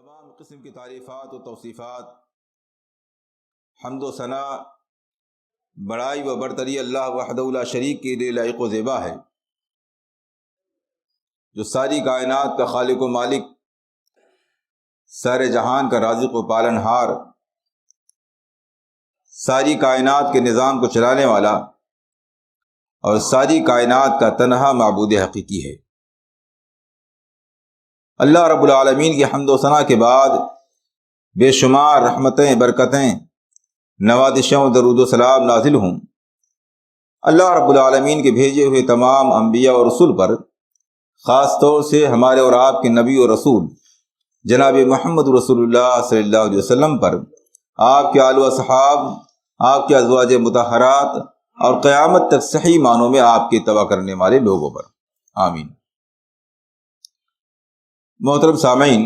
تمام قسم کی تعریفات و توصیفات، حمد و ثنا، بڑائی و برتری اللہ وحدہ لا شریک کے لیے لائق و زیبا ہے، جو ساری کائنات کا خالق و مالک، سارے جہان کا رازق و پالن ہار، ساری کائنات کے نظام کو چلانے والا اور ساری کائنات کا تنہا معبود حقیقی ہے۔ اللہ رب العالمین کی حمد و ثنا کے بعد بے شمار رحمتیں، برکتیں، نوازشیں و درود و سلام نازل ہوں اللہ رب العالمین کے بھیجے ہوئے تمام انبیاء اور رسول پر، خاص طور سے ہمارے اور آپ کے نبی و رسول جناب محمد رسول اللہ صلی اللہ علیہ وسلم پر، آپ کے آل و اصحاب، آپ کے ازواج مطہرات اور قیامت تک صحیح معنوں میں آپ کے اتباع کرنے والے لوگوں پر، آمین۔ محترم سامعین،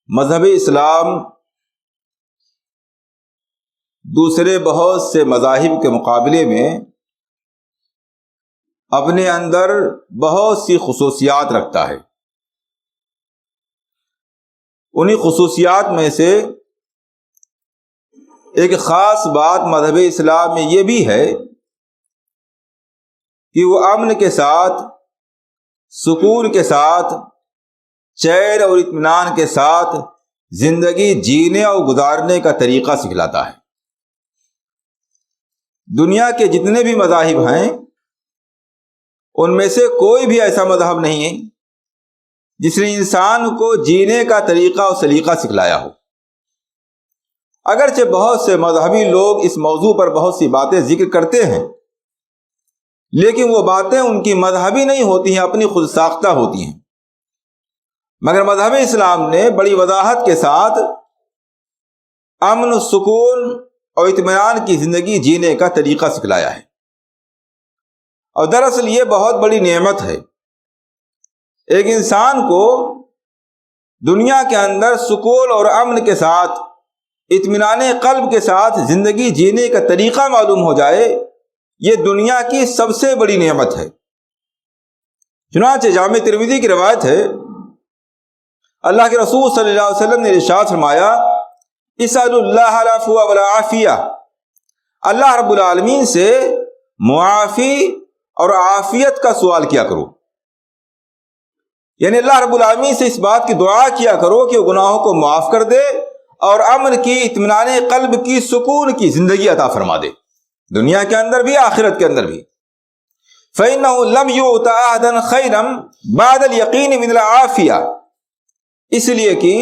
مذہب اسلام دوسرے بہت سے مذاہب کے مقابلے میں اپنے اندر بہت سی خصوصیات رکھتا ہے۔ انہی خصوصیات میں سے ایک خاص بات مذہب اسلام میں یہ بھی ہے کہ وہ امن کے ساتھ، سکون کے ساتھ، چین اور اطمینان کے ساتھ زندگی جینے اور گزارنے کا طریقہ سکھلاتا ہے۔ دنیا کے جتنے بھی مذاہب ہیں ان میں سے کوئی بھی ایسا مذہب نہیں ہے جس نے انسان کو جینے کا طریقہ اور سلیقہ سکھلایا ہو۔ اگرچہ بہت سے مذہبی لوگ اس موضوع پر بہت سی باتیں ذکر کرتے ہیں، لیکن وہ باتیں ان کی مذہبی نہیں ہوتی ہیں، اپنی خود ساختہ ہوتی ہیں۔ مگر مذہب اسلام نے بڑی وضاحت کے ساتھ امن، سکون اور اطمینان کی زندگی جینے کا طریقہ سکھلایا ہے، اور دراصل یہ بہت بڑی نعمت ہے۔ ایک انسان کو دنیا کے اندر سکون اور امن کے ساتھ، اطمینان قلب کے ساتھ زندگی جینے کا طریقہ معلوم ہو جائے، یہ دنیا کی سب سے بڑی نعمت ہے۔ چنانچہ جامع ترمذی کی روایت ہے، اللہ کے رسول صلی اللہ علیہ وسلم نے ارشاد فرمایا، اسألوا اللہ العفو والعافیہ، اللہ رب العالمین سے معافی اور عافیت کا سوال کیا کرو، یعنی اللہ رب العالمین سے اس بات کی دعا کیا کرو کہ وہ گناہوں کو معاف کر دے اور امن کی، اطمینان قلب کی، سکون کی زندگی عطا فرما دے، دنیا کے اندر بھی، آخرت کے اندر بھی۔ فَإِنَّهُ لَمْ يُؤْتَ أَحَدًا خَيْرًا بَعْدَ الْيَقِينِ مِنَ الْعَافِيَةِ، اس لیے کہ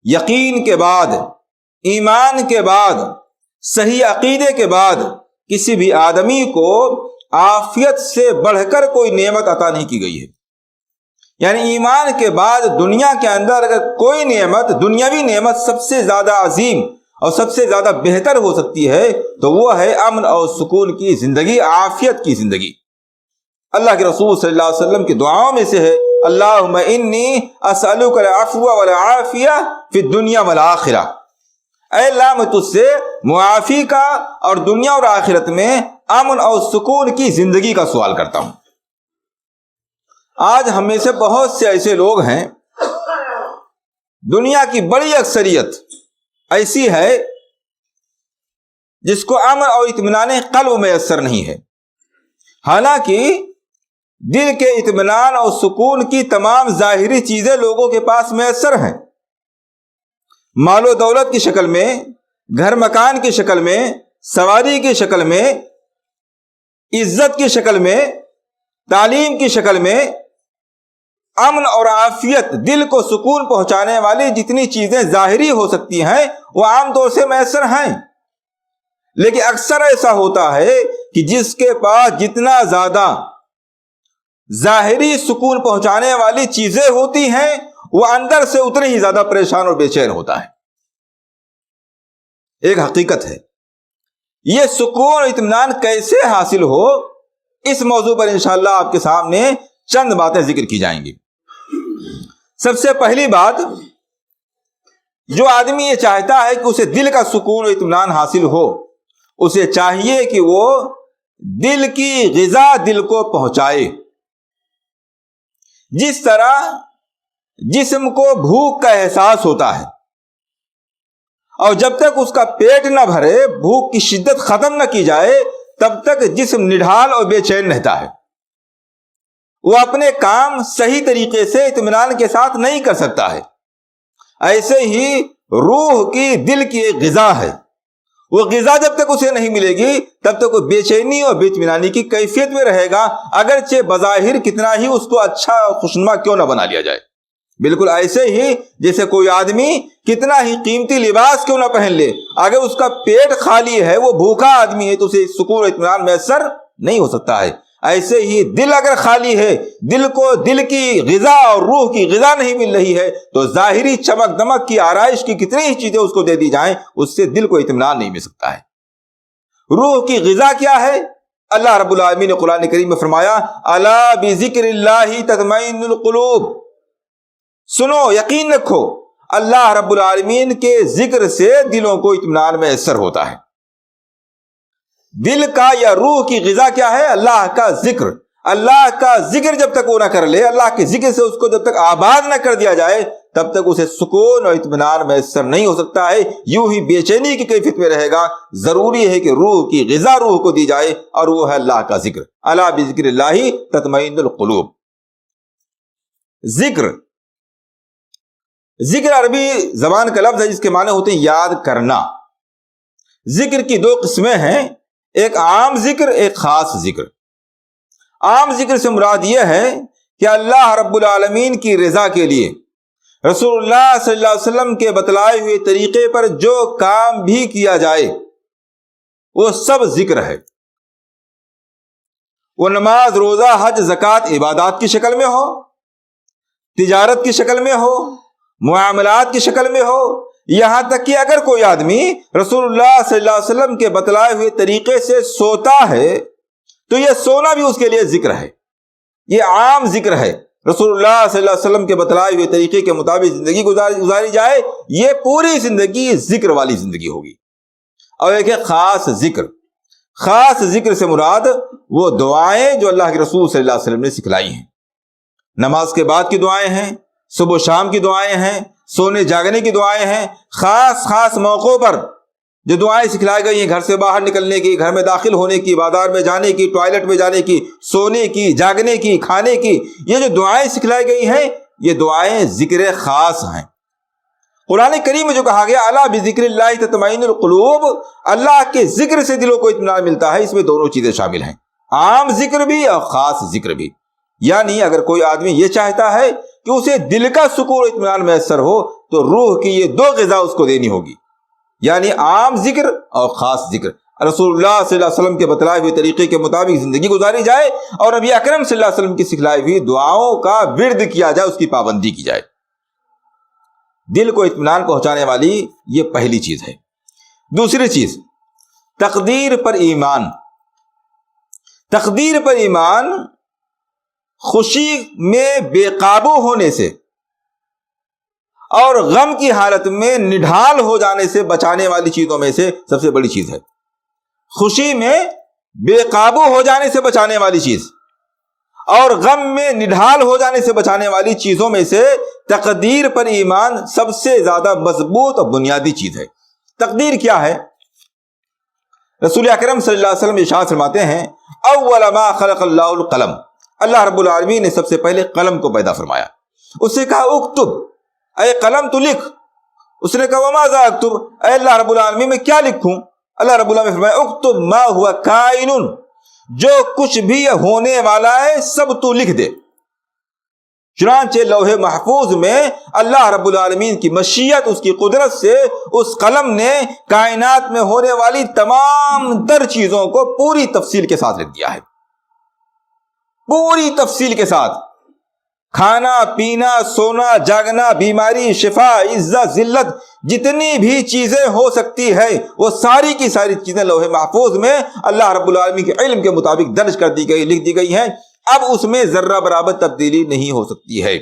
یقین کے بعد، ایمان کے بعد، صحیح عقیدے کے بعد کسی بھی آدمی کو عافیت سے بڑھ کر کوئی نعمت عطا نہیں کی گئی ہے۔ یعنی ایمان کے بعد دنیا کے اندر اگر کوئی نعمت، دنیاوی نعمت سب سے زیادہ عظیم اور سب سے زیادہ بہتر ہو سکتی ہے تو وہ ہے امن اور سکون کی زندگی، عافیت کی زندگی۔ اللہ کے رسول صلی اللہ علیہ وسلم کی دعاؤں میں سے ہے، اللہم انی اسألک العفو والعافیہ فی الدنیا والآخرہ، اے اللہ میں تجھ سے معافی کا اور دنیا اور آخرت میں امن اور سکون کی زندگی کا سوال کرتا ہوں۔ آج ہم میں سے بہت سے ایسے لوگ ہیں، دنیا کی بڑی اکثریت ایسی ہے جس کو امن اور اطمینان قلب میسر نہیں ہے، حالانکہ دل کے اطمینان اور سکون کی تمام ظاہری چیزیں لوگوں کے پاس میسر ہیں، مال و دولت کی شکل میں، گھر مکان کی شکل میں، سواری کی شکل میں، عزت کی شکل میں، تعلیم کی شکل میں، امن اور عافیت، دل کو سکون پہنچانے والی جتنی چیزیں ظاہری ہو سکتی ہیں وہ عام طور سے میسر ہیں۔ لیکن اکثر ایسا ہوتا ہے کہ جس کے پاس جتنا زیادہ ظاہری سکون پہنچانے والی چیزیں ہوتی ہیں وہ اندر سے اتنے ہی زیادہ پریشان اور بے چین ہوتا ہے۔ ایک حقیقت ہے، یہ سکون اور اطمینان کیسے حاصل ہو، اس موضوع پر انشاءاللہ آپ کے سامنے چند باتیں ذکر کی جائیں گی۔ سب سے پہلی بات، جو آدمی یہ چاہتا ہے کہ اسے دل کا سکون و اطمینان حاصل ہو، اسے چاہیے کہ وہ دل کی غذا دل کو پہنچائے۔ جس طرح جسم کو بھوک کا احساس ہوتا ہے، اور جب تک اس کا پیٹ نہ بھرے، بھوک کی شدت ختم نہ کی جائے، تب تک جسم نڈھال اور بے چین رہتا ہے۔ وہ اپنے کام صحیح طریقے سے اطمینان کے ساتھ نہیں کر سکتا ہے۔ ایسے ہی روح کی دل کی ایک غذا ہے، وہ غذا جب تک اسے نہیں ملے گی تب تک وہ بے چینی اور بے اطمینانی کی کیفیت میں رہے گا، اگرچہ بظاہر کتنا ہی اس کو اچھا اور خوشنما کیوں نہ بنا لیا جائے۔ بالکل ایسے ہی جیسے کوئی آدمی کتنا ہی قیمتی لباس کیوں نہ پہن لے، اگر اس کا پیٹ خالی ہے، وہ بھوکا آدمی ہے، تو اسے سکون و اطمینان میسر نہیں ہو سکتا ہے۔ ایسے ہی دل اگر خالی ہے، دل کو دل کی غذا اور روح کی غذا نہیں مل رہی ہے، تو ظاہری چمک دمک کی آرائش کی کتنی ہی چیزیں اس کو دے دی جائیں، اس سے دل کو اطمینان نہیں مل سکتا ہے۔ روح کی غذا کیا ہے؟ اللہ رب العالمین نے قرآن کریم میں فرمایا، الا بذکر اللہ تطمئن القلوب، سنو، یقین رکھو، اللہ رب العالمین کے ذکر سے دلوں کو اطمینان میسر ہوتا ہے۔ دل کا یا روح کی غذا کیا ہے؟ اللہ کا ذکر۔ اللہ کا ذکر جب تک وہ نہ کر لے، اللہ کے ذکر سے اس کو جب تک آباد نہ کر دیا جائے، تب تک اسے سکون اور اطمینان میسر نہیں ہو سکتا ہے، یوں ہی بے چینی کی کیفیت میں رہے گا۔ ضروری ہے کہ روح کی غذا روح کو دی جائے، اور وہ ہے اللہ کا ذکر۔ الا بذکر اللہ تطمئن القلوب۔ ذکر عربی زبان کا لفظ ہے جس کے معنی ہوتے ہیں یاد کرنا۔ ذکر کی دو قسمیں ہیں، ایک عام ذکر، ایک خاص ذکر۔ عام ذکر سے مراد یہ ہے کہ اللہ رب العالمین کی رضا کے لیے رسول اللہ صلی اللہ علیہ وسلم کے بتلائے ہوئے طریقے پر جو کام بھی کیا جائے وہ سب ذکر ہے۔ وہ نماز، روزہ، حج، زکوٰۃ عبادات کی شکل میں ہو، تجارت کی شکل میں ہو، معاملات کی شکل میں ہو، یہاں تک کہ اگر کوئی آدمی رسول اللہ صلی اللہ علیہ وسلم کے بتلائے ہوئے طریقے سے سوتا ہے تو یہ سونا بھی اس کے لیے ذکر ہے، یہ عام ذکر ہے۔ رسول اللہ صلی اللہ علیہ وسلم کے بتلائے ہوئے طریقے کے مطابق زندگی گزاری جائے، یہ پوری زندگی ذکر والی زندگی ہوگی۔ اور ایک ہے خاص ذکر۔ خاص ذکر سے مراد وہ دعائیں جو اللہ کے رسول صلی اللہ علیہ وسلم نے سکھلائی ہیں۔ نماز کے بعد کی دعائیں ہیں، صبح و شام کی دعائیں ہیں، سونے جاگنے کی دعائیں ہیں، خاص موقعوں پر جو دعائیں سکھلائی گئی ہیں، گھر سے باہر نکلنے کی، گھر میں داخل ہونے کی، بازار میں جانے کی، ٹوائلٹ میں جانے کی، سونے کی، جاگنے کی، کھانے کی، یہ جو دعائیں سکھلائی گئی ہیں یہ دعائیں ذکر خاص ہیں۔ قرآن کریم میں جو کہا گیا الا بذکر اللہ تطمئن القلوب، اللہ کے ذکر سے دلوں کو اطمینان ملتا ہے، اس میں دونوں چیزیں شامل ہیں، عام ذکر بھی اور خاص ذکر بھی۔ یعنی اگر کوئی آدمی یہ چاہتا ہے کہ اسے دل کا سکون و اطمینان میسر ہو تو روح کی یہ دو غذا اس کو دینی ہوگی، یعنی عام ذکر اور خاص ذکر۔ رسول اللہ صلی اللہ علیہ وسلم کے بتلائے ہوئے طریقے کے مطابق زندگی گزاری جائے، اور نبی اکرم صلی اللہ علیہ وسلم کی سکھلائی ہوئی دعاؤں کا ورد کیا جائے، اس کی پابندی کی جائے۔ دل کو اطمینان پہنچانے والی یہ پہلی چیز ہے۔ دوسری چیز، تقدیر پر ایمان۔ تقدیر پر ایمان خوشی میں بے قابو ہونے سے اور غم کی حالت میں نڈھال ہو جانے سے بچانے والی چیزوں میں سے سب سے بڑی چیز ہے۔ خوشی میں بے قابو ہو جانے سے بچانے والی چیز اور غم میں نڈھال ہو جانے سے بچانے والی چیزوں میں سے تقدیر پر ایمان سب سے زیادہ مضبوط اور بنیادی چیز ہے۔ تقدیر کیا ہے؟ رسول اکرم صلی اللہ علیہ وسلم ارشاد فرماتے ہیں، اول ما خلق اللہ القلم، اللہ رب العالمین نے سب سے پہلے قلم کو پیدا فرمایا۔ اس سے کہا اکتب، اے قلم تو لکھ۔ اس نے کہا وماذا اکتب، اے اللہ رب العالمین میں کیا لکھوں؟ اللہ رب العالمین نے فرمایا اکتب ما ہوا کائن، جو کچھ بھی ہونے والا ہے سب تو لکھ دے۔ چنانچہ لوح محفوظ میں اللہ رب العالمین کی مشیت، اس کی قدرت سے اس قلم نے کائنات میں ہونے والی تمام تر چیزوں کو پوری تفصیل کے ساتھ لکھ دیا ہے، پوری تفصیل کے ساتھ۔ کھانا، پینا، سونا، جاگنا، بیماری، شفا، عزت، ذلت، جتنی بھی چیزیں ہو سکتی ہے وہ ساری کی ساری چیزیں لوح محفوظ میں اللہ رب العالمین کے علم کے مطابق درج کر دی گئی، لکھ دی گئی ہیں۔ اب اس میں ذرہ برابر تبدیلی نہیں ہو سکتی ہے۔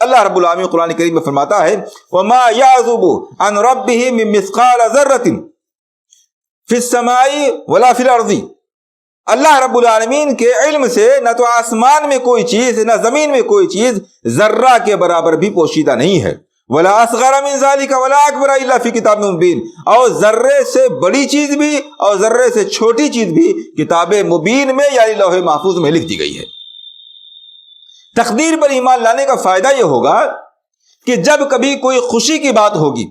اللہ رب العالمین قرآن کریم میں فرماتا ہے وَمَا يَعْزُبُ عَنْ رَبِّهِ مِن مِّثْقَالَ ذَرَّةٍ فِي السَّمَاءِ وَلَا فِي الْأَرْضِ، اللہ رب العالمین کے علم سے نہ تو آسمان میں کوئی چیز نہ زمین میں کوئی چیز ذرہ کے برابر بھی پوشیدہ نہیں ہے. ولا اصغر من ذلك ولا اکبر الا فی کتاب مبین، اور ذرے سے بڑی چیز بھی اور ذرے سے چھوٹی چیز بھی کتاب مبین میں یعنی لوح محفوظ میں لکھ دی گئی ہے. تقدیر پر ایمان لانے کا فائدہ یہ ہوگا کہ جب کبھی کوئی خوشی کی بات ہوگی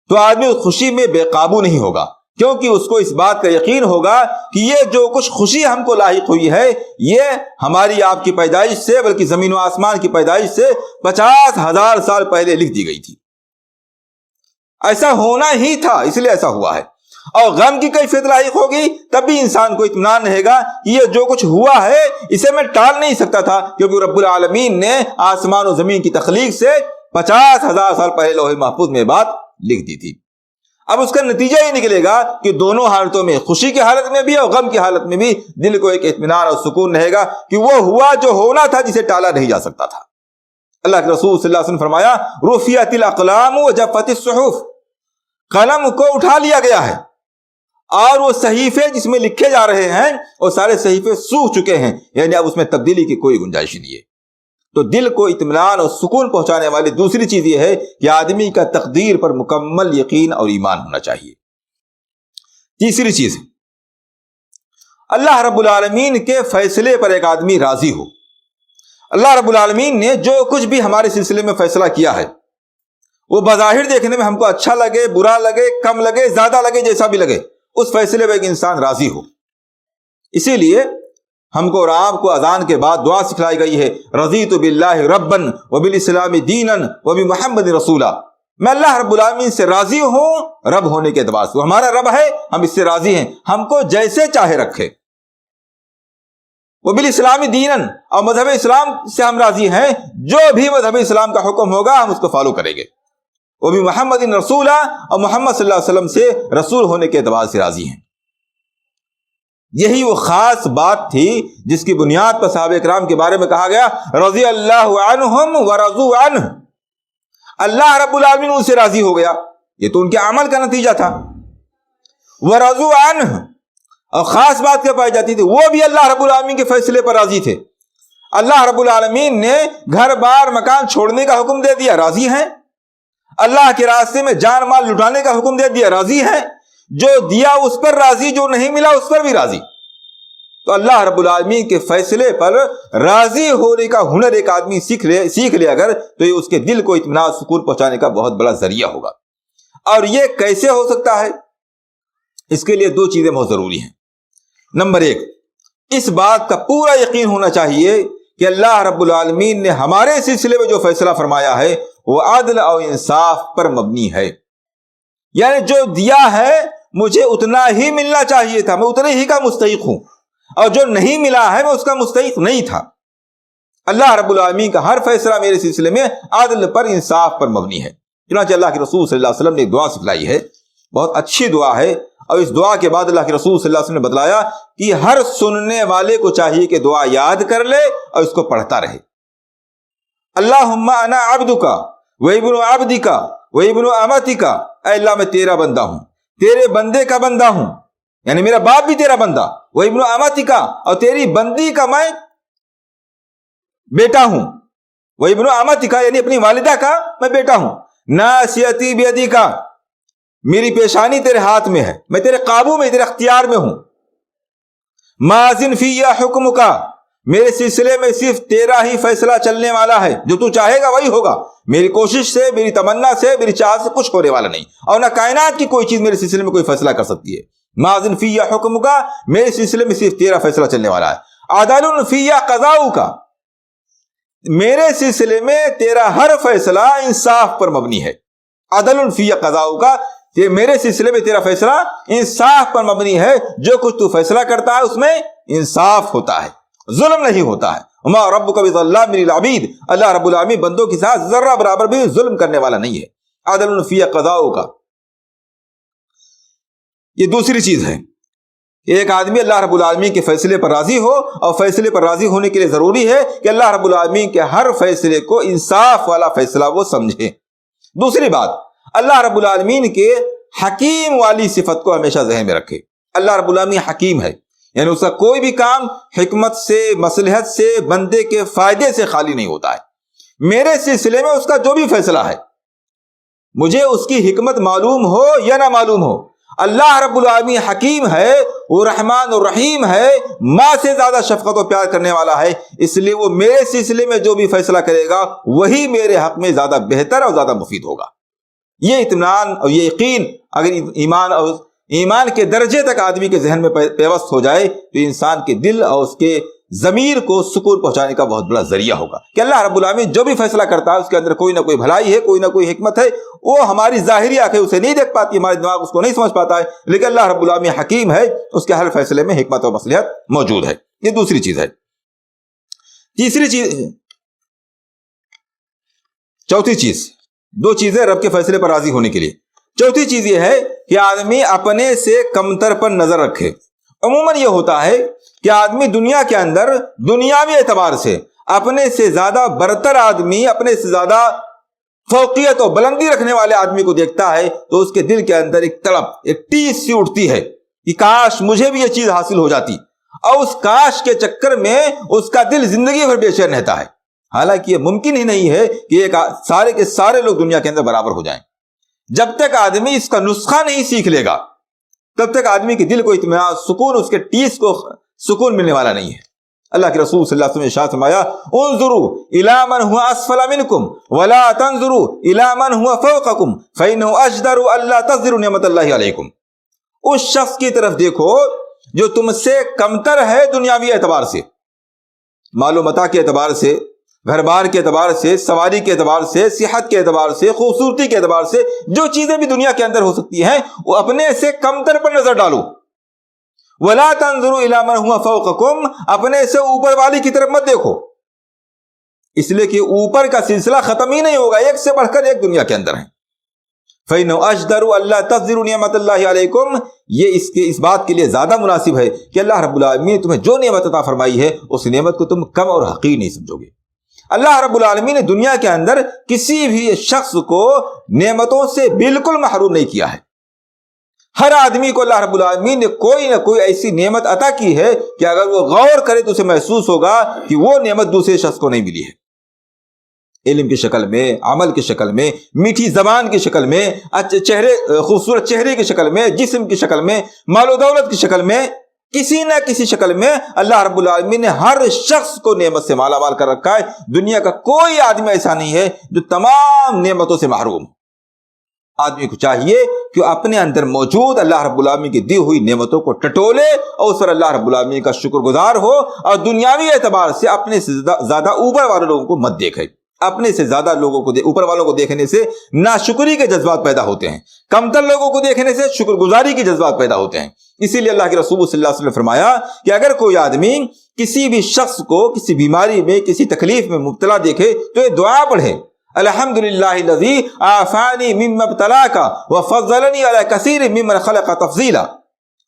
تو آدمی اس خوشی میں بے قابو نہیں ہوگا، کیونکہ اس کو اس بات کا یقین ہوگا کہ یہ جو کچھ خوشی ہم کو لاحق ہوئی ہے یہ ہماری آپ کی پیدائش سے بلکہ زمین و آسمان کی پیدائش سے 50,000 سال پہلے لکھ دی گئی تھی. ایسا ہونا ہی تھا، اس لیے ایسا ہوا ہے. اور غم کی کیفیت لاحق ہوگی تب بھی انسان کو اطمینان رہے گا کہ یہ جو کچھ ہوا ہے اسے میں ٹال نہیں سکتا تھا، کیونکہ رب العالمین نے آسمان و زمین کی تخلیق سے 50,000 سال پہلے لوح محفوظ میں بات لکھ دی تھی. اب اس کا نتیجہ یہ نکلے گا کہ دونوں حالتوں میں، خوشی کی حالت میں بھی اور غم کی حالت میں بھی، دل کو ایک اطمینان اور سکون رہے گا کہ وہ ہوا جو ہونا تھا جسے ٹالا نہیں جا سکتا تھا. اللہ کے رسول صلی اللہ علیہ وسلم فرمایا رفعت الاقلام وجفت الصحف، قلم کو اٹھا لیا گیا ہے اور وہ صحیفے جس میں لکھے جا رہے ہیں وہ سارے صحیفے سوکھ چکے ہیں، یعنی اب اس میں تبدیلی کی کوئی گنجائش نہیں ہے. تو دل کو اطمینان اور سکون پہنچانے والی دوسری چیز یہ ہے کہ آدمی کا تقدیر پر مکمل یقین اور ایمان ہونا چاہیے. تیسری چیز، اللہ رب العالمین کے فیصلے پر ایک آدمی راضی ہو. اللہ رب العالمین نے جو کچھ بھی ہمارے سلسلے میں فیصلہ کیا ہے وہ بظاہر دیکھنے میں ہم کو اچھا لگے، برا لگے، کم لگے، زیادہ لگے، جیسا بھی لگے، اس فیصلے پر ایک انسان راضی ہو. اسی لیے ہم کو اور آپ کو اذان کے بعد دعا سکھلائی گئی ہے، رضیت باللہ ربا وبالاسلام دینا وبمحمد رسولا. میں اللہ رب العالمین سے راضی ہوں رب ہونے کے اعتبار سے، ہمارا رب ہے، ہم اس سے راضی ہیں، ہم کو جیسے چاہے رکھے. وبالاسلام دینا، اور مذہب اسلام سے ہم راضی ہیں، جو بھی مذہب اسلام کا حکم ہوگا ہم اس کو فالو کریں گے. وبمحمد رسولا، اور محمد صلی اللہ علیہ وسلم سے رسول ہونے کے اعتبار سے راضی ہیں. یہی وہ خاص بات تھی جس کی بنیاد پر صحابہ کرام کے بارے میں کہا گیا رضی اللہ عنہم ورضوا عنہ، اللہ رب العالمین ان سے راضی ہو گیا، یہ تو ان کے عمل کا نتیجہ تھا. ورضوا عنہ، اور خاص بات کیا پائی جاتی تھی، وہ بھی اللہ رب العالمین کے فیصلے پر راضی تھے. اللہ رب العالمین نے گھر بار مکان چھوڑنے کا حکم دے دیا، راضی ہیں. اللہ کے راستے میں جان مال لٹانے کا حکم دے دیا، راضی ہیں. جو دیا اس پر راضی، جو نہیں ملا اس پر بھی راضی. تو اللہ رب العالمین کے فیصلے پر راضی ہونے کا ہنر ایک آدمی سیکھ لے اگر، تو یہ اس کے دل کو اطمینان سکون پہنچانے کا بہت بڑا ذریعہ ہوگا. اور یہ کیسے ہو سکتا ہے؟ اس کے لیے دو چیزیں بہت ضروری ہیں. نمبر ایک، اس بات کا پورا یقین ہونا چاہیے کہ اللہ رب العالمین نے ہمارے سلسلے میں جو فیصلہ فرمایا ہے وہ عدل اور انصاف پر مبنی ہے. یعنی جو دیا ہے مجھے اتنا ہی ملنا چاہیے تھا، میں اتنے ہی کا مستحق ہوں، اور جو نہیں ملا ہے میں اس کا مستحق نہیں تھا. اللہ رب العالمین کا ہر فیصلہ میرے سلسلے میں عدل پر، انصاف پر مبنی ہے. چنانچہ اللہ کے رسول صلی اللہ علیہ وسلم نے ایک دعا سکھلائی ہے، بہت اچھی دعا ہے، اور اس دعا کے بعد اللہ کے رسول صلی اللہ علیہ وسلم نے بتلایا کہ ہر سننے والے کو چاہیے کہ دعا یاد کر لے اور اس کو پڑھتا رہے. اللہم انا عبدک وابن عبدک وابن امتک، اے اللہ میں تیرا بندہ ہوں، تیرے بندے کا بندہ ہوں، یعنی میرا باپ بھی تیرا بندہ، وابن امتک، اور تیری بندی کا میں بیٹا ہوں، وابن امتک یعنی اپنی والدہ کا میں بیٹا ہوں، ناصیتی بیدک، میری پیشانی تیرے ہاتھ میں ہے، میں تیرے قابو میں، تیرے اختیار میں ہوں، ماضٍ فی حکمک، میرے سلسلے میں صرف تیرا ہی فیصلہ چلنے والا ہے، جو تو چاہے گا وہی ہوگا، میری کوشش سے، میری تمنا سے، میری چاہت سے کچھ ہونے والا نہیں، اور نہ کائنات کی کوئی چیز میرے سلسلے میں کوئی فیصلہ کر سکتی ہے. ماضٍ فی حکمک، میرے سلسلے میں صرف تیرا فیصلہ چلنے والا ہے. عدل فی قضاؤک، میرے سلسلے میں تیرا ہر فیصلہ انصاف پر مبنی ہے. عدل فی قضاؤک، کہ میرے سلسلے میں تیرا فیصلہ انصاف پر مبنی ہے، جو کچھ تو فیصلہ کرتا ہے اس میں انصاف ہوتا ہے، ظلم نہیں ہوتا ہے. وما ربک بظلام للعبید، اللہ رب العالمین بندوں کے ساتھ ذرہ برابر بھی ظلم کرنے والا نہیں ہے. عدل فی قضاؤک، یہ دوسری چیز ہے کہ ایک آدمی اللہ رب العالمین کے فیصلے پر راضی ہو، اور فیصلے پر راضی ہونے کے لیے ضروری ہے کہ اللہ رب العالمین کے ہر فیصلے کو انصاف والا فیصلہ وہ سمجھے. دوسری بات، اللہ رب العالمین کے حکیم والی صفت کو ہمیشہ ذہن میں رکھے. اللہ رب العالمین حکیم ہے، یعنی اس کا کوئی بھی کام حکمت سے، مصلحت سے، بندے کے فائدے سے خالی نہیں ہوتا ہے۔ میرے سلسلے میں اس کا جو بھی فیصلہ ہے، مجھے اس کی حکمت معلوم ہو یا نہ معلوم ہو، اللہ رب العالمین حکیم ہے، وہ رحمان اور رحیم ہے، ماں سے زیادہ شفقت و پیار کرنے والا ہے، اس لیے وہ میرے سلسلے میں جو بھی فیصلہ کرے گا وہی میرے حق میں زیادہ بہتر اور زیادہ مفید ہوگا۔ یہ اطمینان اور یہ یقین اگر ایمان کے درجے تک آدمی کے ذہن میں پیوست ہو جائے تو انسان کے دل اور اس کے ضمیر کو سکون پہنچانے کا بہت بڑا ذریعہ ہوگا کہ اللہ رب العالمین جو بھی فیصلہ کرتا ہے اس کے اندر کوئی نہ کوئی بھلائی ہے، کوئی نہ کوئی حکمت ہے، وہ ہماری ظاہری آنکھیں اسے نہیں دیکھ پاتی، ہمارے دماغ اس کو نہیں سمجھ پاتا ہے، لیکن اللہ رب العالمین حکیم ہے، اس کے ہر فیصلے میں حکمت و مصلحت موجود ہے۔ یہ دوسری چیز ہے۔ تیسری چیز، چوتھی چیز، دو چیزیں رب کے فیصلے پر راضی ہونے کے لیے۔ چوتھی چیز یہ ہے کہ آدمی اپنے سے کمتر پر نظر رکھے۔ عموماً یہ ہوتا ہے کہ آدمی دنیا کے اندر دنیاوی اعتبار سے اپنے سے زیادہ برتر آدمی، اپنے سے زیادہ فوقیت اور بلندی رکھنے والے آدمی کو دیکھتا ہے تو اس کے دل کے اندر ایک تڑپ، ایک ٹیس سی اٹھتی ہے کہ کاش مجھے بھی یہ چیز حاصل ہو جاتی، اور اس کاش کے چکر میں اس کا دل زندگی بھر بے چین رہتا ہے۔ حالانکہ یہ ممکن ہی نہیں ہے کہ سارے کے سارے لوگ دنیا کے اندر برابر ہو جائیں۔ جب تک آدمی اس کا نسخہ نہیں سیکھ لے گا تب تک آدمی کے دل کو اطمینان، سکون، اس کے ٹیس کو سکون ملنے والا نہیں ہے۔ اللہ کے رسول صلی اللہ علیہ وسلم نے ارشاد فرمایا، انظروا الی من هو اسفل منکم ولا تنظروا الی من هو فوقکم فانه اجدر الا تظهروا نعمت اللہ علیکم۔ اس شخص کی طرف دیکھو جو تم سے کمتر ہے دنیاوی اعتبار سے، مال و متاع کے اعتبار سے، گھر بار کے اعتبار سے، سواری کے اعتبار سے، صحت کے اعتبار سے، خوبصورتی کے اعتبار سے، جو چیزیں بھی دنیا کے اندر ہو سکتی ہیں وہ اپنے سے کمتر پر نظر ڈالو۔ وَلَا تَنظُرُوا إِلَىٰ مَنْ هُوَ فَوْقَكُمْ، اپنے سے اوپر والی کی طرف مت دیکھو، اس لیے کہ اوپر کا سلسلہ ختم ہی نہیں ہوگا، ایک سے بڑھ کر ایک دنیا کے اندر ہے۔ فَإِنَّهُ أَجْدَرُ أَلَّا تَظْهِرُوا نِعْمَتَ اللَّهِ عَلَيْكُمْ، یہ اس بات کے لیے زیادہ مناسب ہے کہ اللہ رب العالمین نے تمہیں جو نعمت عطا فرمائی ہے اس نعمت کو تم کم اور حقیر نہیں سمجھو گے۔ اللہ رب العالمین نے دنیا کے اندر کسی بھی شخص کو نعمتوں سے بالکل محروم نہیں کیا ہے۔ ہر آدمی کو اللہ رب العالمین نے کوئی نہ کوئی ایسی نعمت عطا کی ہے کہ اگر وہ غور کرے تو اسے محسوس ہوگا کہ وہ نعمت دوسرے شخص کو نہیں ملی ہے۔ علم کی شکل میں، عمل کی شکل میں، میٹھی زبان کی شکل میں، خوبصورت چہرے کی شکل میں، جسم کی شکل میں، مال و دولت کی شکل میں، کسی نہ کسی شکل میں اللہ رب العالمین نے ہر شخص کو نعمت سے مالا مال کر رکھا ہے۔ دنیا کا کوئی آدمی ایسا نہیں ہے جو تمام نعمتوں سے محروم ہو۔ آدمی کو چاہیے کہ اپنے اندر موجود اللہ رب العالمین کی دی ہوئی نعمتوں کو ٹٹولے اور اس پر اللہ رب العالمین کا شکر گزار ہو، اور دنیاوی اعتبار سے اپنے سے زیادہ اوپر والے لوگوں کو مت دیکھے۔ اپنے سے زیادہ لوگوں کو اوپر والوں کو دیکھنے سے ناشکری کے جذبات پیدا ہوتے ہیں، کمتر لوگوں کو دیکھنے سے شکر گزاری کے جذبات پیدا ہوتے ہیں۔ اسی لیے اللہ کے رسول صلی اللہ علیہ وسلم نے فرمایا کہ اگر کوئی آدمی کسی بھی شخص کو کسی بیماری میں، کسی تکلیف میں مبتلا دیکھے تو یہ دعا پڑھے، الحمدللہ الذی عافانی مما ابتلاک وفضلنی علی کثیر ممن خلق تفضیلا۔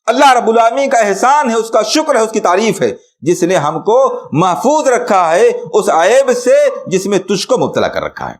اللہ رب العالمین کا احسان ہے، اس کا شکر ہے، اس کی تعریف ہے جس نے ہم کو محفوظ رکھا ہے اس عیب سے جس میں تجھ کو مبتلا کر رکھا ہے۔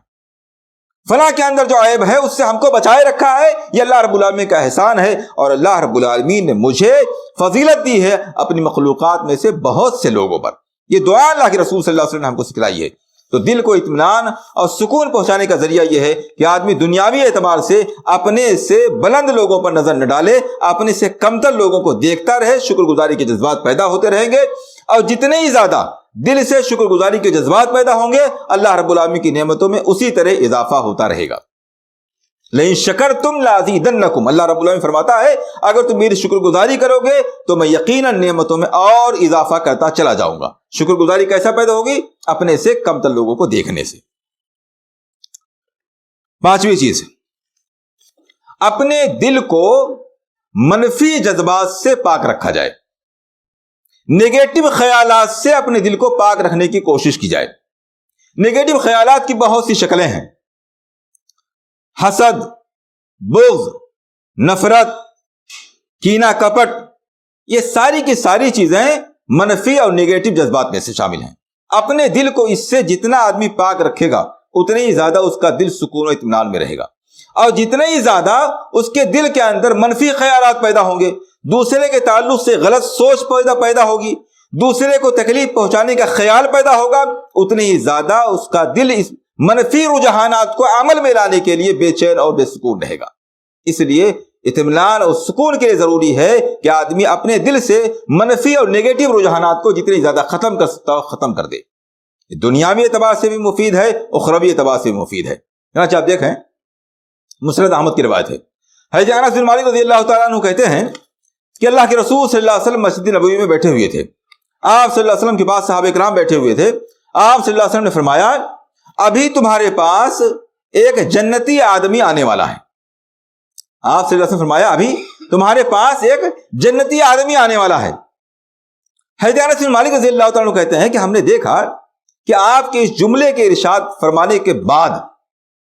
فلاں کے اندر جو عیب ہے اس سے ہم کو بچائے رکھا ہے، یہ اللہ رب العالمین کا احسان ہے، اور اللہ رب العالمین نے مجھے فضیلت دی ہے اپنی مخلوقات میں سے بہت سے لوگوں پر۔ یہ دعا اللہ کے رسول صلی اللہ علیہ وسلم نے ہم کو سکھلائی ہے۔ تو دل کو اطمینان اور سکون پہنچانے کا ذریعہ یہ ہے کہ آدمی دنیاوی اعتبار سے اپنے سے بلند لوگوں پر نظر نہ ڈالے، اپنے سے کمتر لوگوں کو دیکھتا رہے، شکر گزاری کے جذبات پیدا ہوتے رہیں گے، اور جتنے ہی زیادہ دل سے شکر گزاری کے جذبات پیدا ہوں گے اللہ رب العالمین کی نعمتوں میں اسی طرح اضافہ ہوتا رہے گا۔ لئن شکرتم لازیدنکم، اللہ رب العالمین فرماتا ہے اگر تم میری شکر گزاری کرو گے تو میں یقیناً نعمتوں میں اور اضافہ کرتا چلا جاؤں گا۔ شکر گزاری کیسا پیدا ہوگی؟ اپنے سے کمتر لوگوں کو دیکھنے سے۔ پانچویں چیز، اپنے دل کو منفی جذبات سے پاک رکھا جائے، نیگیٹو خیالات سے اپنے دل کو پاک رکھنے کی کوشش کی جائے۔ نیگیٹو خیالات کی بہت سی شکلیں ہیں، حسد، بغض، نفرت، کینہ کپٹ، یہ ساری کی ساری چیزیں منفی اور نیگیٹو جذبات میں سے شامل ہیں۔ اپنے دل کو اس سے جتنا آدمی پاک رکھے گا اتنے ہی زیادہ اس کا دل سکون و اطمینان میں رہے گا، اور جتنے ہی زیادہ اس کے دل کے اندر منفی خیالات پیدا ہوں گے، دوسرے کے تعلق سے غلط سوچ پیدا ہوگی، دوسرے کو تکلیف پہنچانے کا خیال پیدا ہوگا، اتنی ہی زیادہ اس کا دل اس منفی رجحانات کو عمل میں لانے کے لیے بے چین اور بے سکون رہے گا۔ اس لیے اطمینان اور سکون کے لیے ضروری ہے کہ آدمی اپنے دل سے منفی اور نیگیٹو رجحانات کو جتنی زیادہ ختم کر سکتا ہو ختم کر دے۔ دنیاوی اعتبار سے بھی مفید ہے، اخروی اعتبار سے بھی مفید ہے۔ چنانچہ آپ دیکھیں مسند احمد کی روایت ہے، حضرت انس بن مالک رضی اللہ تعالیٰ عنہ کہتے ہیں کہ اللہ کے رسول صلی اللہ علیہ وسلم مسجد نبوی میں بیٹھے ہوئے تھے، آپ صلی اللہ علیہ وسلم کے پاس صحابہ کرام بیٹھے ہوئے تھے، آپ صلی اللہ علیہ وسلم نے فرمایا ابھی تمہارے پاس ایک جنتی آدمی آنے والا ہے۔ آپ صلی اللہ علیہ وسلم نے فرمایا ابھی تمہارے پاس ایک جنتی آدمی آنے والا ہے۔ حضرت انس بن مالک رضی اللہ تعالیٰ عنہ کہتے ہیں کہ ہم نے دیکھا کہ آپ کے اس جملے کے ارشاد فرمانے کے بعد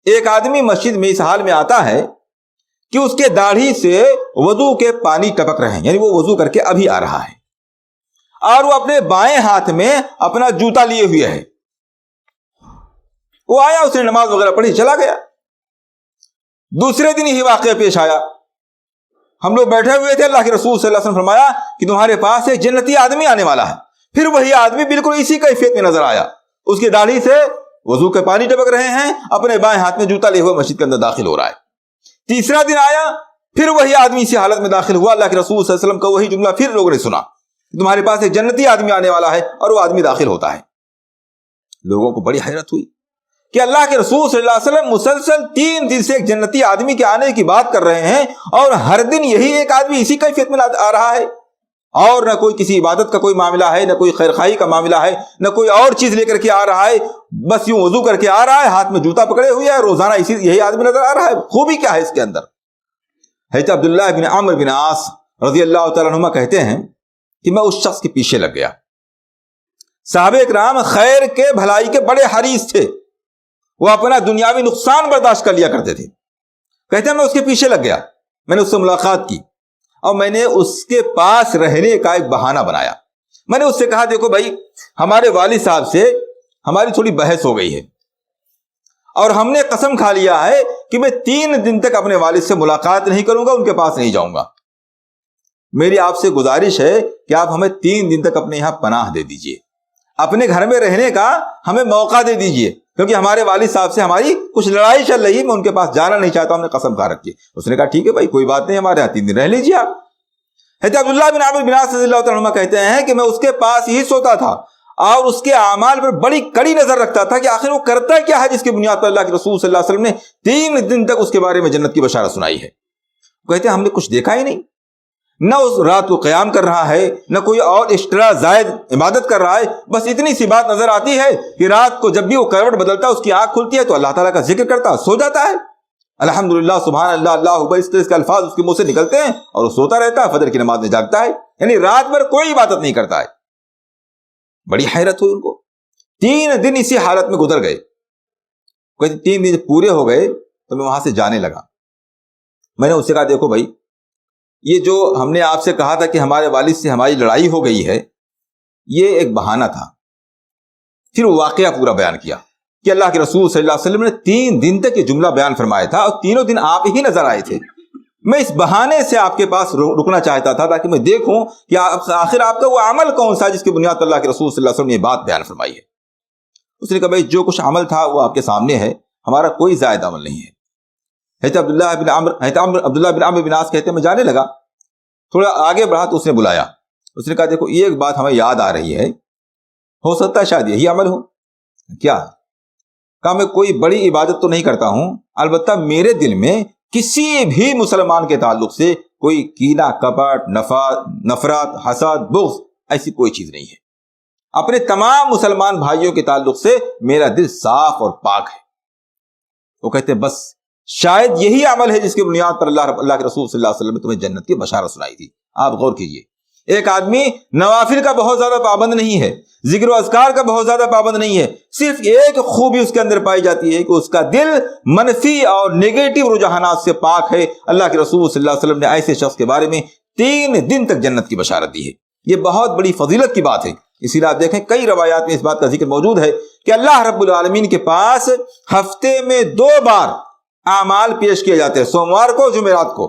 ایک آدمی مسجد میں اس حال میں آتا ہے کہ اس کے داڑھی سے وضو کے پانی ٹپک رہے ہیں، یعنی وہ وضو کر کے ابھی آ رہا ہے، اور وہ اپنے بائیں ہاتھ میں اپنا جوتا لیے ہوئے ہے۔ وہ آیا، اس نے نماز وغیرہ پڑھی، چلا گیا۔ دوسرے دن ہی واقعہ پیش آیا، ہم لوگ بیٹھے ہوئے تھے، اللہ کے رسول صلی اللہ علیہ وسلم فرمایا کہ تمہارے پاس ایک جنتی آدمی آنے والا ہے۔ پھر وہی آدمی بالکل اسی کیفیت میں نظر آیا، اس کی داڑھی سے وضو کے پانی ٹپک رہے ہیں، اپنے بائیں ہاتھ میں جوتا لیے ہوئے مسجد کے اندر داخل ہو رہا ہے۔ تیسرا دن آیا، پھر وہی آدمی اسی حالت میں داخل ہوا، اللہ کے رسول صلی اللہ علیہ وسلم کا وہی جملہ پھر لوگوں نے سنا، تمہارے پاس ایک جنتی آدمی آنے والا ہے، اور وہ آدمی داخل ہوتا ہے۔ لوگوں کو بڑی حیرت ہوئی کہ اللہ کے رسول صلی اللہ علیہ وسلم مسلسل 3 دن سے ایک جنتی آدمی کے آنے کی بات کر رہے ہیں، اور ہر دن یہی ایک آدمی اسی کیفیت میں آ رہا ہے، اور نہ کوئی کسی عبادت کا کوئی معاملہ ہے، نہ کوئی خیرخواہی کا معاملہ ہے، نہ کوئی اور چیز لے کر کے آ رہا ہے، بس یوں وضو کر کے آ رہا ہے، ہاتھ میں جوتا پکڑے ہوئے ہے، روزانہ یہی آدمی نظر آ رہا ہے۔ خوبی کیا ہے اس کے اندر؟ حضرت عبداللہ بن عمرو بن عاص رضی اللہ تعالیٰ عنہما کہتے ہیں کہ میں اس شخص کے پیچھے لگ گیا۔ صحابہ کرام خیر کے بھلائی کے بڑے حریص تھے، وہ اپنا دنیاوی نقصان برداشت کر لیا کرتے تھے۔ کہتے ہیں میں اس کے پیچھے لگ گیا، میں نے اس سے ملاقات کی، اور میں نے اس کے پاس رہنے کا ایک بہانہ بنایا۔ میں نے اس سے کہا دیکھو بھائی، ہمارے والد صاحب سے ہماری تھوڑی بحث ہو گئی ہے، اور ہم نے قسم کھا لیا ہے کہ میں 3 دن تک اپنے والد سے ملاقات نہیں کروں گا، ان کے پاس نہیں جاؤں گا۔ میری آپ سے گزارش ہے کہ آپ ہمیں 3 دن تک اپنے یہاں پناہ دے دیجئے، اپنے گھر میں رہنے کا ہمیں موقع دے دیجئے، کیونکہ ہمارے والد صاحب سے ہماری کچھ لڑائی چل رہی ہے، میں ان کے پاس جانا نہیں چاہتا، ہم نے قسم کھا رکھی۔ اس نے کہا ٹھیک ہے بھائی، کوئی بات نہیں، ہمارے یہاں 3 دن رہ لیجیے آپ۔ حضرت عبداللہ بن عمرو بن عاص رضی اللہ تعالیٰ عنہ کہتے ہیں کہ میں اس کے پاس ہی سوتا تھا، اور اس کے اعمال پر بڑی کڑی نظر رکھتا تھا کہ آخر وہ کرتا کیا ہے جس کی بنیاد پر اللہ کے رسول صلی اللہ علیہ وسلم نے 3 دن تک اس کے بارے میں جنت کی بشارت سنائی ہے۔ کہتے ہیں ہم نے کچھ دیکھا ہی نہیں، نہ اس رات کو قیام کر رہا ہے، نہ کوئی اور ایکسٹرا زائد عبادت کر رہا ہے، بس اتنی سی بات نظر آتی ہے کہ رات کو جب بھی وہ کروٹ بدلتا ہے، اس کی آنکھ کھلتی ہے تو اللہ تعالیٰ کا ذکر کرتا ہے، سو جاتا ہے، الحمدللہ، سبحان اللہ، اللہ اکبر، اس طرح کے الفاظ اس کے منہ سے نکلتے ہیں، اور وہ سوتا رہتا ہے، فجر کی نماز میں جاگتا ہے، یعنی رات بھر کوئی عبادت نہیں کرتا ہے۔ بڑی حیرت ہوئی ان کو، 3 دن اسی حالت میں گزر گئے۔ 3 دن پورے ہو گئے تو میں وہاں سے جانے لگا۔ میں نے اس سے کہا دیکھو بھائی، یہ جو ہم نے آپ سے کہا تھا کہ ہمارے والد سے ہماری لڑائی ہو گئی ہے، یہ ایک بہانہ تھا۔ پھر وہ واقعہ پورا بیان کیا کہ اللہ کے رسول صلی اللہ علیہ وسلم نے 3 دن تک یہ جملہ بیان فرمایا تھا، اور تینوں دن آپ ہی نظر آئے تھے۔ میں اس بہانے سے آپ کے پاس رکنا چاہتا تھا تاکہ میں دیکھوں کہ آخر آپ کا وہ عمل کون سا جس کی بنیاد پر اللہ کے رسول صلی اللہ علیہ وسلم نے یہ بات بیان فرمائی ہے۔ اس نے کہا بھائی جو کچھ عمل تھا وہ آپ کے سامنے ہے، ہمارا کوئی زائد عمل نہیں ہے۔ حضرت عبداللہ بن عمرو بن عاص کہتے ہیں میں جانے لگا، تھوڑا آگے بڑھا تو اس نے بلایا، اس نے کہا دیکھو یہ ایک بات ہمیں یاد آ رہی ہے، ہو سکتا ہے شاید یہی عمل ہو۔ کیا؟ کہا میں کوئی بڑی عبادت تو نہیں کرتا ہوں، البتہ میرے دل میں کسی بھی مسلمان کے تعلق سے کوئی کینہ، کپٹ، نفرت، حسد، بغض ایسی کوئی چیز نہیں ہے۔ اپنے تمام مسلمان بھائیوں کے تعلق سے میرا دل صاف اور پاک ہے۔ وہ کہتے ہیں بس شاید یہی عمل ہے جس کی بنیاد پر اللہ کے رسول صلی اللہ علیہ وسلم نے تمہیں جنت کی بشارت سنائی تھی۔ آپ غور کیجئے، ایک آدمی نوافل کا بہت زیادہ پابند نہیں ہے، ذکر و اذکار کا بہت زیادہ پابند نہیں ہے، صرف ایک خوبی اس کے اندر پائی جاتی ہے کہ اس کا دل منفی اور نیگیٹو رجحانات سے پاک ہے۔ اللہ کے رسول صلی اللہ علیہ وسلم نے ایسے شخص کے بارے میں 3 دن تک جنت کی بشارت دی ہے۔ یہ بہت بڑی فضیلت کی بات ہے۔ اسی لیے آپ دیکھیں کئی روایات میں اس بات کا ذکر موجود ہے کہ اللہ رب العالمین کے پاس ہفتے میں 2 بار اعمال پیش کیے جاتے ہیں، سوموار کو، جمعرات کو،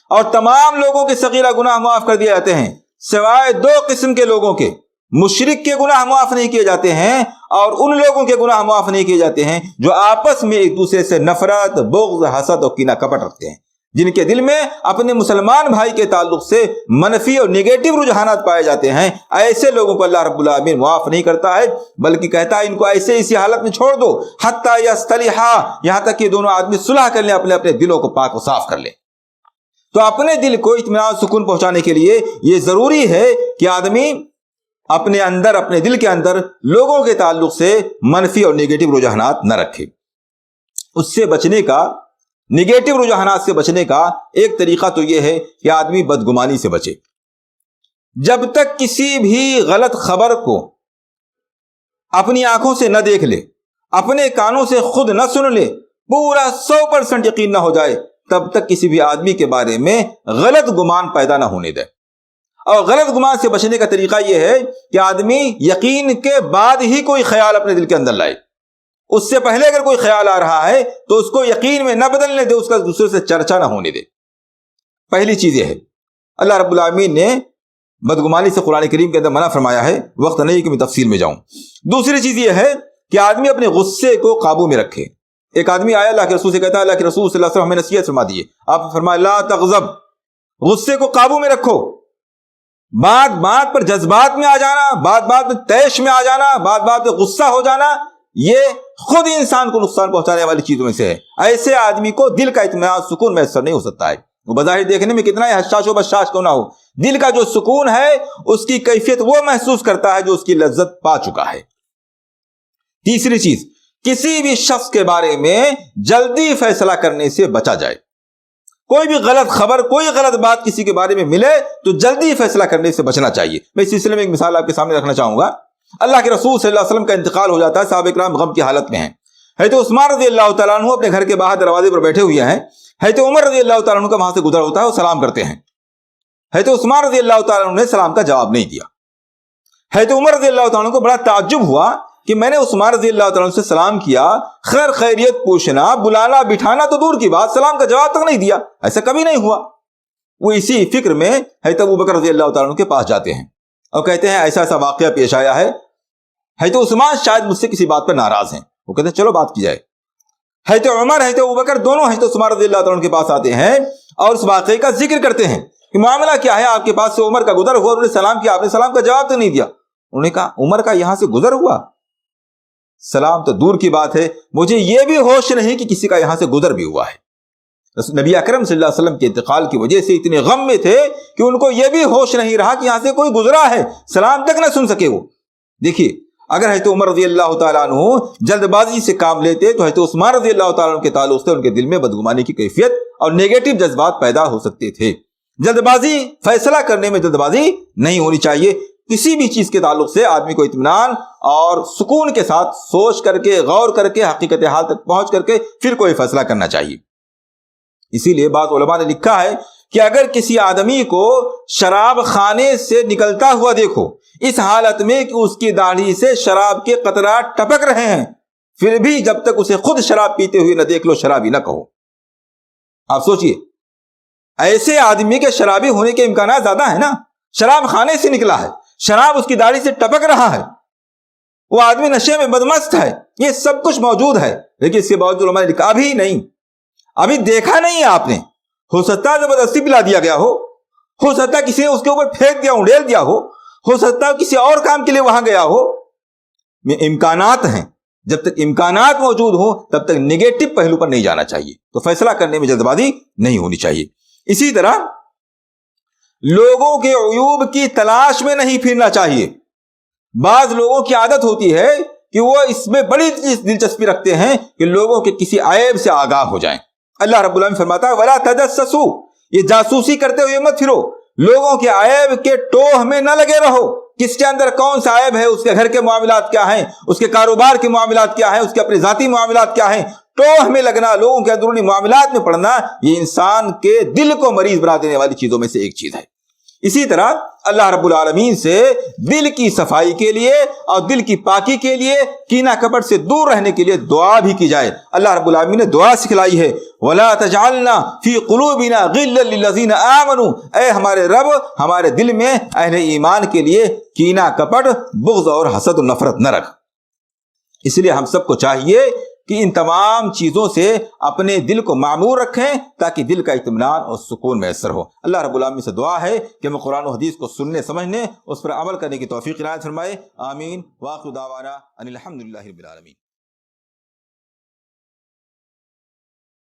اور تمام لوگوں کے صغیرہ گناہ معاف کر دیے جاتے ہیں سوائے 2 قسم کے لوگوں کے. مشرک کے گناہ معاف نہیں کیے جاتے ہیں اور ان لوگوں کے گناہ معاف نہیں کیے جاتے ہیں جو آپس میں ایک دوسرے سے نفرت، بغض، حسد اور کینہ کپٹ رکھتے ہیں، جن کے دل میں اپنے مسلمان بھائی کے تعلق سے منفی اور نیگیٹو رجحانات پائے جاتے ہیں. ایسے لوگوں کو اللہ رب العالمین معاف نہیں کرتا ہے، بلکہ کہتا ہے ان کو ایسے اسی حالت میں چھوڑ دو حتی یصطلحا، یہاں تک کہ دونوں آدمی صلح کر لیں، اپنے اپنے دلوں کو پاک و صاف کر لیں. تو اپنے دل کو اطمینان سکون پہنچانے کے لیے یہ ضروری ہے کہ آدمی اپنے اندر، اپنے دل کے اندر لوگوں کے تعلق سے منفی اور نیگیٹو رجحانات نہ رکھے. اس سے بچنے کا، نیگیٹو رجحانات سے بچنے کا ایک طریقہ تو یہ ہے کہ آدمی بدگمانی سے بچے. جب تک کسی بھی غلط خبر کو اپنی آنکھوں سے نہ دیکھ لے، اپنے کانوں سے خود نہ سن لے، پورا 100% یقین نہ ہو جائے، تب تک کسی بھی آدمی کے بارے میں غلط گمان پیدا نہ ہونے دے. اور غلط گمان سے بچنے کا طریقہ یہ ہے کہ آدمی یقین کے بعد ہی کوئی خیال اپنے دل کے اندر لائے. اس سے پہلے اگر کوئی خیال آ رہا ہے تو اس کو یقین میں نہ بدلنے دے، اس کا دوسرے سے چرچا نہ ہونے دے. پہلی چیز یہ ہے. اللہ رب العالمین نے بدگمانی سے قرآن کریم کے اندر منع فرمایا ہے، وقت نہیں کہ میں تفصیل میں جاؤں. دوسری چیز یہ ہے کہ آدمی اپنے غصے کو قابو میں رکھے. ایک آدمی آیا اللہ کے رسول سے کہتا ہے اللہ کے رسول صلی اللہ علیہ وسلم ہمیں نصیحت فرما دیے. آپ فرمایا لا تغضب، غصے کو قابو میں رکھو. بات بات پر جذبات میں آ جانا، بات بات میں طیش میں آ جانا، بات بات میں غصہ ہو جانا، یہ خود انسان کو نقصان پہنچانے والی چیزوں میں سے ہے. ایسے آدمی کو دل کا اطمینان سکون میسر نہیں ہو سکتا ہے. وہ بظاہر دیکھنے میں کتنا ہی حشاش و بشاش کیوں نہ ہو، دل کا جو سکون ہے اس کی کیفیت وہ محسوس کرتا ہے جو اس کی لذت پا چکا ہے. تیسری چیز، کسی بھی شخص کے بارے میں جلدی فیصلہ کرنے سے بچا جائے. کوئی بھی غلط خبر، کوئی غلط بات کسی کے بارے میں ملے تو جلدی فیصلہ کرنے سے بچنا چاہیے. میں اس سلسلے میں ایک مثال آپ کے سامنے رکھنا چاہوں گا. اللہ کے رسول صلی اللہ علیہ وسلم کا انتقال ہو جاتا ہے، صحابہ کرام غم کی حالت میں ہیں. حضرت عثمان رضی اللہ تعالیٰ عنہ اپنے گھر کے باہر دروازے پر بیٹھے ہوئے ہیں. حضرت عمر رضی اللہ تعالیٰ عنہ کا وہاں سے گزر ہوتا ہے، وہ سلام کرتے ہیں. حضرت عثمان رضی اللہ تعالیٰ عنہ نے سلام کا جواب نہیں دیا. حضرت عمر رضی اللہ تعالیٰ عنہ کو بڑا تعجب ہوا کہ میں نے عثمان رضی اللہ تعالیٰ عنہ سے سلام کیا، خیر خیریت پوچھنا، بلانا بٹھانا تو دور کی بات، سلام کا جواب تک نہیں دیا، ایسا کبھی نہیں ہوا. وہ اسی فکر میں حضرت ابوبکر رضی اللہ تعالیٰ عنہ کے پاس جاتے ہیں اور کہتے ہیں ایسا ایسا واقعہ پیش آیا ہے، حضرت عثمان شاید مجھ سے کسی بات پر ناراض ہیں. وہ کہتے ہیں چلو بات کی جائے. حضرت عمر، حضرت ابوبکر دونوں حضرت عثمان رضی اللہ تعالیٰ عنہ کے پاس آتے ہیں اور اس واقعے کا ذکر کرتے ہیں کہ معاملہ کیا ہے، آپ کے پاس سے عمر کا گزر ہوا، انہوں نے سلام کیا، آپ نے سلام کا جواب تو نہیں دیا. انہوں نے کہا عمر کا یہاں سے گزر ہوا، سلام تو دور کی بات ہے، مجھے یہ بھی ہوش نہیں کہ کسی کا یہاں سے گزر بھی ہوا ہے. نبی اکرم صلی اللہ علیہ وسلم کے انتقال کی وجہ سے اتنے غم میں تھے کہ ان کو یہ بھی ہوش نہیں رہا کہ یہاں سے کوئی گزرا ہے، سلام تک نہ سن سکے. وہ دیکھیے، اگر حضرت عمر رضی اللہ تعالیٰ عنہ جلد بازی سے کام لیتے تو حضرت عثمان رضی اللہ تعالیٰ عنہ کے تعلق سے ان کے دل میں بدگمانی کی کیفیت اور نیگیٹو جذبات پیدا ہو سکتے تھے. جلد بازی، فیصلہ کرنے میں جلد بازی نہیں ہونی چاہیے. کسی بھی چیز کے تعلق سے آدمی کو اطمینان اور سکون کے ساتھ سوچ کر کے، غور کر کے، حقیقت حال تک پہنچ کر کے پھر کوئی فیصلہ کرنا چاہیے. اسی لیے بعض علماء نے لکھا ہے کہ اگر کسی آدمی کو شراب خانے سے نکلتا ہوا دیکھو، اس حالت میں کہ اس کی داڑھی سے شراب کے قطرات ٹپک رہے ہیں، پھر بھی جب تک اسے خود شراب پیتے ہوئے نہ دیکھ لو، شرابی نہ کہو. آپ سوچئے، ایسے آدمی کے شرابی ہونے کے امکانات زیادہ ہیں نا. شراب خانے سے نکلا ہے، شراب اس کی داڑھی سے ٹپک رہا ہے، وہ آدمی نشے میں بدمست ہے، یہ سب کچھ موجود ہے، لیکن اس کے باوجود علماء نے لکھا ابھی نہیں، ابھی دیکھا نہیں ہے آپ نے. ہو سکتا ہے زبردستی پلا دیا گیا ہو سکتا ہے کسی نے اس کے اوپر پھینک دیا، اڑیل دیا ہو سکتا ہے کسی اور کام کے لیے وہاں گیا ہو. امکانات ہیں، جب تک امکانات موجود ہو تب تک نیگیٹو پہلو پر نہیں جانا چاہیے. تو فیصلہ کرنے میں جلد بازی نہیں ہونی چاہیے. اسی طرح لوگوں کے عیوب کی تلاش میں نہیں پھرنا چاہیے. بعض لوگوں کی عادت ہوتی ہے کہ وہ اس میں بڑی دلچسپی رکھتے ہیں کہ لوگوں کے کسی عیب سے آگاہ ہو جائیں. اللہ رب العالمین فرماتا ہے وَلَا تَجَسَّسُوا، یہ جاسوسی کرتے ہوئے مت پھرو، لوگوں کے عیب کے ٹوہ میں نہ لگے رہو. کس کے اندر کون سا عیب ہے، اس کے گھر کے معاملات کیا ہیں، اس کے کاروبار کے معاملات کیا ہیں، اس کے اپنے ذاتی معاملات کیا ہیں، ٹوہ میں لگنا، لوگوں کے اندرونی معاملات میں پڑنا، یہ انسان کے دل کو مریض بنا دینے والی چیزوں میں سے ایک چیز ہے. اسی طرح اللہ رب العالمین سے دل کی صفائی کے لیے اور دل کی پاکی کے لیے، کینہ کپٹ سے دور رہنے کے لیے دعا بھی کی جائے۔ اللہ رب العالمین نے دعا سکھلائی ہے، وَلَا تَجْعَلْنَا فِي قُلُوبِنَا غِلًّا لِّلَّذِينَ آمَنُوا، اے ہمارے رب ہمارے دل میں اہل ایمان کے لیے کینہ کپٹ، بغض اور حسد و نفرت نہ رکھ۔ اس لیے ہم سب کو چاہیے کہ ان تمام چیزوں سے اپنے دل کو معمور رکھیں تاکہ دل کا اطمینان اور سکون میسر ہو۔ اللہ رب العالمین سے دعا ہے کہ ہمیں قرآن و حدیث کو سننے، سمجھنے، اس پر عمل کرنے کی توفیق عنایت فرمائے۔ آمین۔ وآخر دعوانا ان الحمد للہ رب العالمین۔